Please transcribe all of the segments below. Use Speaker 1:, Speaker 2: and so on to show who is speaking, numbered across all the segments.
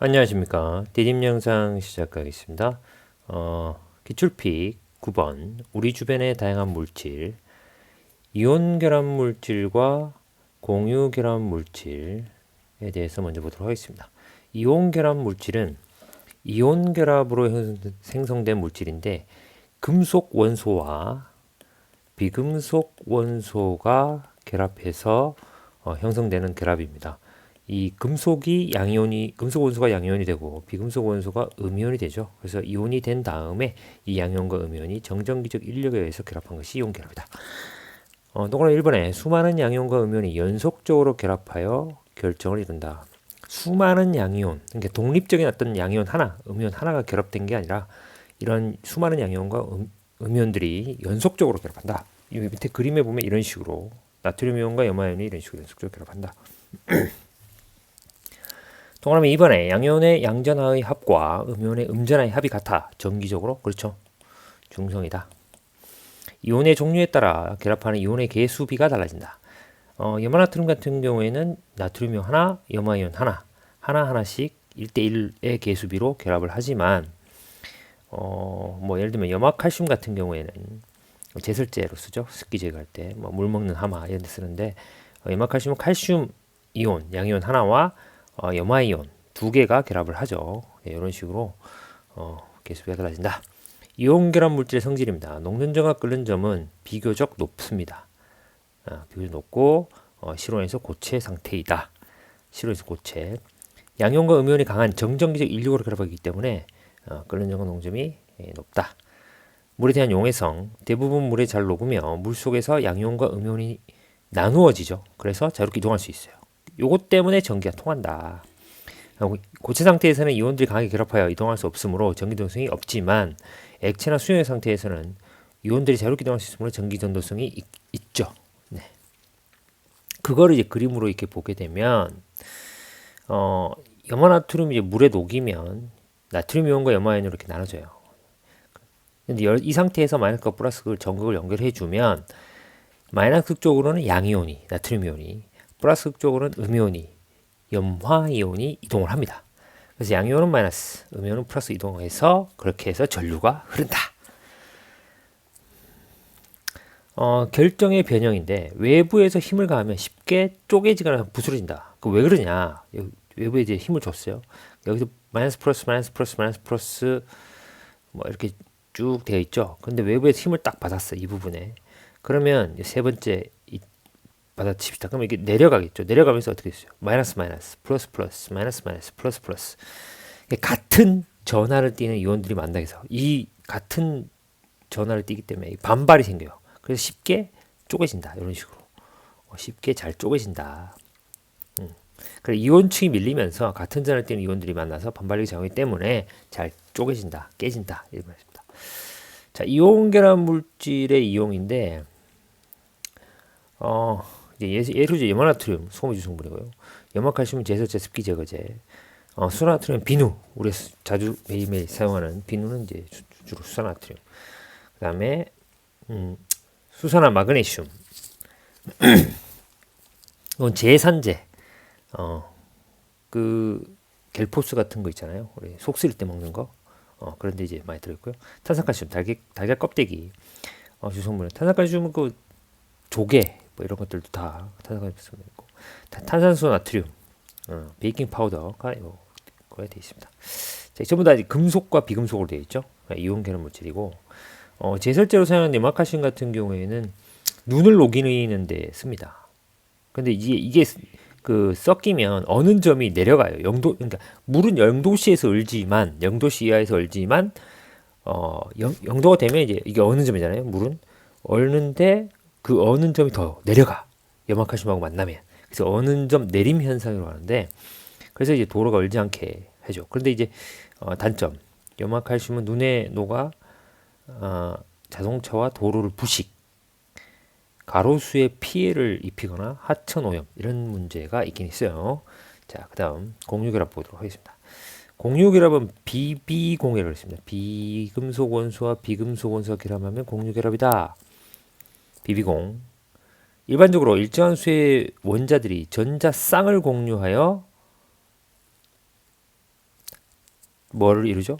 Speaker 1: 안녕하십니까. 디딤 영상 시작하겠습니다. 기출픽 9번 우리 주변의 다양한 물질 이온 결합 물질과 공유 결합 물질에 대해서 먼저 보도록 하겠습니다. 이온 결합 물질은 이온 결합으로 생성된 물질인데 금속 원소와 비금속 원소가 결합해서 형성되는 결합입니다. 이 금속이 양이온이 금속 원소가 양이온이 되고 비금속 원소가 음이온이 되죠. 그래서 이온이 된 다음에 이 양이온과 음이온이 정전기적 인력에 의해서 결합한 것이 이온 결합이다. 동그라미 1번에 수많은 양이온과 음이온이 연속적으로 결합하여 결정을 이룬다. 수많은 양이온, 그러니까 독립적인 어떤 양이온 하나, 음이온 하나가 결합된 게 아니라 이런 수많은 양이온과 음이온들이 연속적으로 결합한다. 이 밑에 그림에 보면 이런 식으로 나트륨 이온과 염화이온이 이런 식으로 연속적으로 결합한다. 동그라미 2번에 양이온의 양전하의 합과 음이온의 음전하의 합이 같아. 정기적으로 그렇죠. 중성이다. 이온의 종류에 따라 결합하는 이온의 개수비가 달라진다. 염화나트륨 같은 경우에는 나트륨이온 하나, 염화이온 하나씩 1대1의 개수비로 결합을 하지만 예를 들면 염화칼슘 같은 경우에는 제설제로 쓰죠. 습기 제거할 때 물 먹는 하마 이런 데 쓰는데 염화칼슘은 칼슘 이온, 양이온 하나와 염화이온 두 개가 결합을 하죠. 이런 식으로 개수비가 달라진다. 이온 결합 물질의 성질입니다. 녹는 점과 끓는 점은 비교적 높습니다. 비교적 높고 실온에서 고체 상태이다. 실온에서 고체. 양이온과 음이온이 강한 정전기적 인력으로 결합하기 때문에 끓는 점과 녹점이 높다. 물에 대한 용해성. 대부분 물에 잘 녹으며 물 속에서 양이온과 음이온이 나누어지죠. 그래서 자유롭게 이동할 수 있어요. 요것 때문에 전기가 통한다. 고체 상태에서는 이온들이 강하게 결합하여 이동할 수 없으므로 전기 전도성이 없지만 액체나 수용액 상태에서는 이온들이 자유롭게 이동할 수 있으므로 전기 전도성이 있죠. 네. 그거를 이제 그림으로 이렇게 보게 되면 염화나트륨이 이제 물에 녹이면 나트륨 이온과 염화이온으로 이렇게 나눠져요. 근데 이 상태에서 마이너스과 플러스 전극을 연결해 주면 마이너스 쪽으로는 양이온이 나트륨 이온이 플러스 쪽으로는 음이온이 염화이온이 이동을 합니다. 그래서 양이온은 마이너스, 음이온은 플러스 이동해서 그렇게 해서 전류가 흐른다. 결정의 변형인데 외부에서 힘을 가하면 쉽게 쪼개지거나 부스러진다. 그 왜 그러냐? 외부에 이제 힘을 줬어요. 여기서 마이너스 플러스 마이너스 플러스 마이너스 플러스 이렇게 쭉 되어 있죠. 근데 외부에서 힘을 딱 받았어. 이 부분에. 그러면 세 번째 받아칩시다. 그러면 이게 내려가겠죠. 내려가면서 어떻게 됐어요? 마이너스 마이너스 플러스 플러스 마이너스 마이너스 플러스 플러스 같은 전하를 띠는 이온들이 만나서 이 같은 전하를 띠기 때문에 반발이 생겨요. 그래서 쉽게 쪼개진다. 이런 식으로 쉽게 잘 쪼개진다. 그래 이온층이 밀리면서 같은 전하를 띠는 이온들이 만나서 반발력이 작용하기 때문에 잘 쪼개진다, 깨진다 이런 말입니다. 자, 이온 결합 물질의 이용인데 이제 예로 염화나트륨 소모주 성분이고요. 염화칼슘은 제설제, 습기 제거제. 수산나트륨 비누 우리 자주 매일매일 사용하는 비누는 이제 주로 수산나트륨. 그다음에 수산화 마그네슘. 이건 제산제. 그 겔포스 같은 거 있잖아요. 우리 속 쓰릴 때 먹는 거. 그런데 이제 많이 들어있고요. 탄산칼슘 달걀 껍데기. 주성분은 탄산칼슘은 그 조개 이런 것들도 다 탄산칼슘 있고 탄산수 나트륨, 베이킹 파우더가 이거에 되어 있습니다. 자, 전부 다 금속과 비금속으로 되어 있죠. 이온 결합 물질이고 제설제로 사용하는 염화칼슘 같은 경우에는 눈을 녹이는데 씁니다. 근데 이게 그 섞이면 어느 점이 내려가요. 그러니까 물은 0도씨에서 얼지만 0도씨 이하에서 얼지만 0도가 되면 이제 이게 어느 점이잖아요. 물은 얼는데 그 어느 점이 더 내려가. 염화칼슘하고 만나면. 그래서 어느 점 내림 현상이라고 하는데 그래서 이제 도로가 얼지 않게 해줘. 그런데 이제 단점. 염화칼슘은 눈에 녹아 자동차와 도로를 부식, 가로수에 피해를 입히거나 하천 오염 이런 문제가 있긴 있어요. 자, 그다음 공유결합 보도록 하겠습니다. 공유결합은 비비공해를 했습니다. 비금속 원소와 비금속 원소가 결합하면 공유결합이다. 비비공. 일반적으로 일정한 수의 원자들이 전자 쌍을 공유하여 뭐를 이루죠?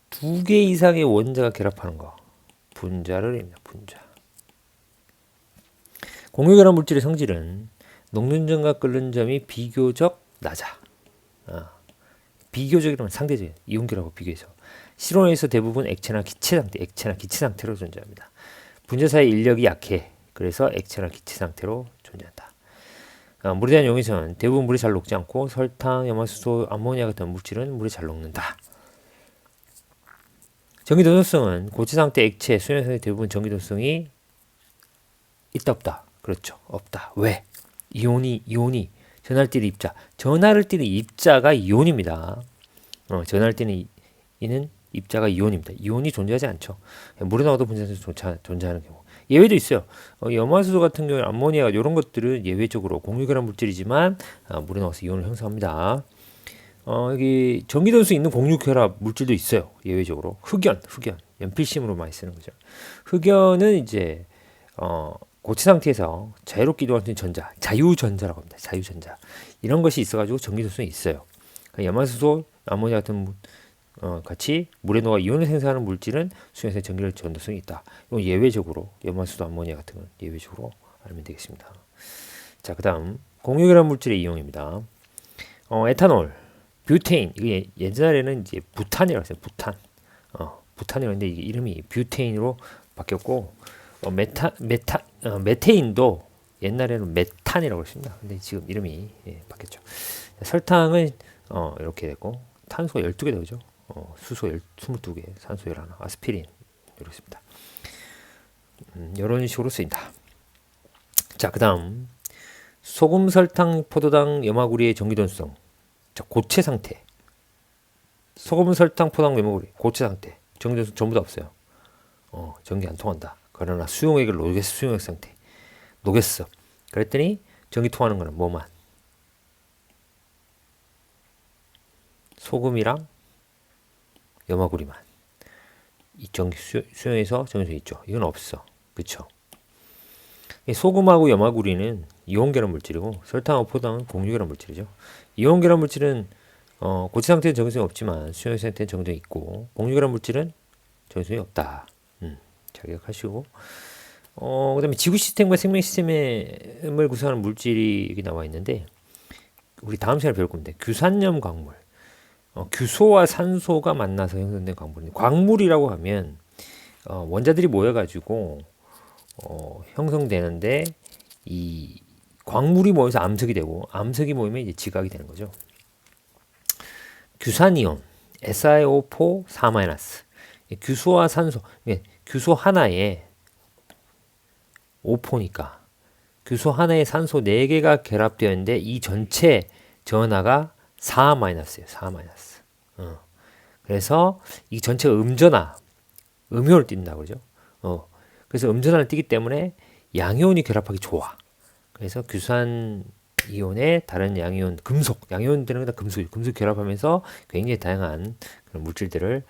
Speaker 1: 두 개 이상의 원자가 결합하는 거. 분자를 이룹니다. 분자. 공유결합 물질의 성질은 녹는 점과 끓는 점이 비교적 낮아. 비교적이라면 상대적이에요. 이온결합하고 비교해서. 실온에서 대부분 액체나 기체 상태로 존재합니다. 분자 사이 인력이 약해. 그래서 액체나 기체 상태로 존재한다. 물에 대한 용이선 대부분 물이 잘 녹지 않고 설탕, 염화수소, 암모니아 같은 물질은 물이 잘 녹는다. 전기도소성은 고체 상태 액체, 수용성의 대부분 전기도소성이 있다 없다. 그렇죠. 없다. 왜? 이온이 전하를 띠는 입자. 전하를 띠는 입자가 이온입니다. 전하를 띠는 이는 입자가 이온입니다. 이온이 존재하지 않죠. 물에 나와도 분자에서 존재하는 경우. 예외도 있어요. 염화수소 같은 경우에 암모니아 이런 것들은 예외적으로 공유결합 물질이지만 물에 나와서 이온을 형성합니다. 여기 전기도수 있는 공유결합 물질도 있어요. 예외적으로 흑연, 연필심으로 많이 쓰는 거죠. 흑연은 이제 고체 상태에서 자유롭게 이동하는 전자, 자유전자라고 합니다. 자유전자 이런 것이 있어가지고 전기도수는 있어요. 그러니까 염화수소, 암모니아 같은 같이 물에 녹아 이온을 생성하는 물질은 수용에서 전기전도성이 있다. 이건 예외적으로 염화수소, 암모니아 같은 건 예외적으로 알면 되겠습니다. 자, 그다음 공유결합 물질의 이용입니다. 에탄올, 뷰테인 이게 옛날에는 이제 부탄이라고 했어요. 부탄이었는데 이게 이름이 뷰테인으로 바뀌었고 메테인도 옛날에는 메탄이라고 했습니다. 근데 지금 이름이 바뀌었죠. 설탕은 이렇게 됐고 탄소가 12개 되죠. 수소 22개, 산소 11, 아스피린 이렇습니다. 이런 식으로 쓰인다. 자, 그다음 소금, 설탕, 포도당, 염화구리의 전기도수성. 자, 고체 상태. 소금, 설탕, 포도당, 염화구리 고체 상태. 전기도수 전부 다 없어요. 전기 안 통한다. 그러나 수용액을 녹였어. 수용액 상태. 녹였어. 그랬더니 전기 통하는 거는 뭐만? 소금이랑 염화구리만. 이 전기 수용에서 전기수 있죠. 이건 없어. 그쵸? 소금하고 염화구리는 이온결합 물질이고 설탕하고 포도당은 공유결합 물질이죠. 이온결합 물질은 고체 상태는 전기성이 없지만 수용 상태는 전기성이 있고 공유결합 물질은 전기성이 없다. 잘 기억하시고 그 다음에 지구 시스템과 생명 시스템을 구성하는 물질이 여기 나와 있는데 우리 다음 시간에 배울 겁니다. 규산염 광물. 규소와 산소가 만나서 형성된 광물입니다. 광물이라고 하면 원자들이 모여가지고 형성되는데 이 광물이 모여서 암석이 되고 암석이 모이면 이제 지각이 되는 거죠. 규산이온 SiO4 4-. 규소와 산소. 규소 하나에 5포니까 규소 하나에 산소 4개가 결합되어 있는데 이 전체 전하가 4-예요. 4-. 그래서 이 전체가 음효를 띈다 그러죠. 그래서 음전하를 띠기 때문에 양이온이 결합하기 좋아. 그래서 규산 이온에 다른 양이온, 양이온 되는 건 다 금속 결합하면서 굉장히 다양한 그런 물질들을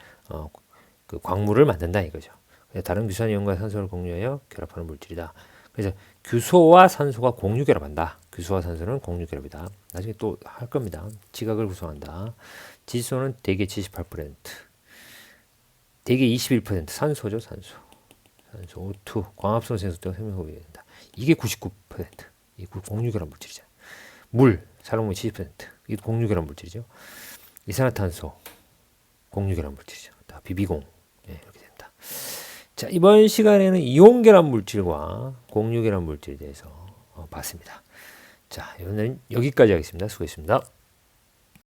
Speaker 1: 그 광물을 만든다 이거죠. 그래서 다른 규산 이온과 산소를 공유하여 결합하는 물질이다. 그래서 규소와 산소가 공유 결합한다. 규소와 산소는 공유 결합이다. 나중에 또 할 겁니다. 지각을 구성한다. 지수는 대개 78%, 대개 21% 산소죠, 산소 O2, 광합성 생수 때문에 생명호흡이 된다. 이게 99%. 이 공유결합 물질이잖아요. 물, 산화물이 70%. 이게 공유결합 물질이죠. 이산화탄소, 공유결합 물질이죠. 다 비비공. 이렇게 된다. 자, 이번 시간에는 이온결합 물질과 공유결합 물질에 대해서 봤습니다. 자, 오늘은 여기까지 하겠습니다. 수고했습니다.